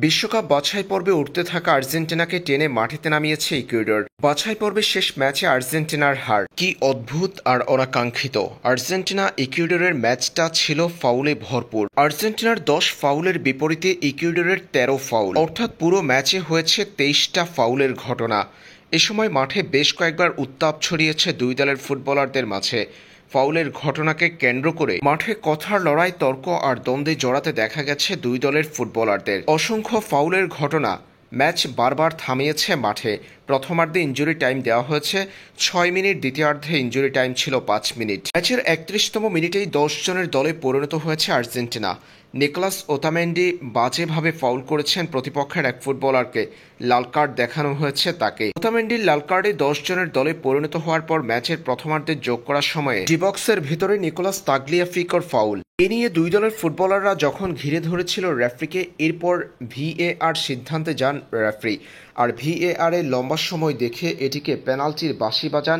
বিশ্বকাপ বাছাই পর্বে উঠতে থাকা আর্জেন্টিনাকে টেনে মাটিতে নামিয়েছে ইকুয়েডর। বাছাই পর্বের শেষ ম্যাচে আর্জেন্টিনার হার কি অদ্ভুত আর অনাকাঙ্ক্ষিত। আর্জেন্টিনা ইকুয়েডরের ম্যাচটা ছিল ফাউলে ভরপুর। আর্জেন্টিনার 10 ফাউলের বিপরীতে ইকুয়েডরের 13 ফাউল, অর্থাৎ পুরো ম্যাচে হয়েছে 23টা ফাউলের ঘটনা। এ সময় মাঠে বেশ কয়েকবার উত্তাপ ছড়িয়েছে দুই দলের ফুটবলারদের মাঝে। ফাউলের ঘটনাকে কেন্দ্র করে মাঠে কথার লড়াই, তর্ক আর দ্বন্দ্বে জড়াতে দেখা গেছে দুই দলের ফুটবলারদের। অসংখ্য ফাউলের ঘটনা ম্যাচ বারবার থামিয়েছে মাঠে। প্রথমার্ধে ইনজুরি টাইম দেওয়া হয়েছে 6 মিনিট, দ্বিতীয়ার্ধে ইনজুরি টাইম ছিল 5 মিনিট। ম্যাচের 31তম মিনিটেই 10 জনের দলে পরিণত হয়েছে আর্জেন্টিনা। নিকোলাস ওতামেন্ডি বাজেভাবে ফাউল করেছেন প্রতিপক্ষের এক ফুটবলারকে, লাল কার্ড দেখানো হয়েছে তাকে। ওতামেন্ডির লাল কার্ডে 10 জনের দলে পরিণত হওয়ার পর ম্যাচের প্রথমার্ধে যোগ করার সময়ে ডিবক্সের ভিতরে নিকোলাস তাগলিয়াফিকোর ফাউল। এ নিয়ে দুই দলের ফুটবলাররা যখন ঘিরে ধরেছিল রেফারিকে, এরপর ভিএআর সিদ্ধান্তে যান রেফারি, আর ভিএআর এর লম্বা সময় দেখে এটিকে পেনাল্টির বাঁশি বাজান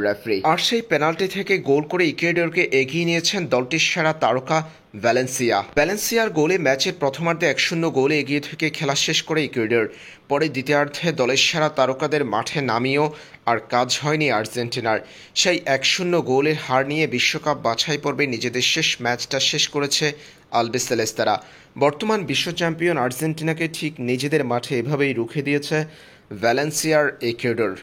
রেফারি। আর সেই পেনাল্টি থেকে গোল করে ইকুয়েডরকে এগিয়ে নিয়েছেন দলটির সেরা তারকা ভ্যালেন্সিয়ার গোলে ম্যাচের প্রথমার্ধে 1-0 গোলে এগিয়ে থেকে খেলা শেষ করে ইকুয়েডর। পরে দ্বিতীয়ার্ধে দলের সেরা তারকাদের মাঠে নামিয়েও আর কাজ হয়নি আর্জেন্টিনার। সেই 1-0 গোলের হার নিয়ে বিশ্বকাপ বাছাই পর্বে নিজেদের শেষ ম্যাচটা শেষ করেছে আলবিসেলেস্তারা। বর্তমান বিশ্ব চ্যাম্পিয়ন আর্জেন্টিনাকে ঠিক নিজেদের মাঠে এভাবেই রুখে দিয়েছে ভ্যালেন্সিয়ার ইকুয়েডর।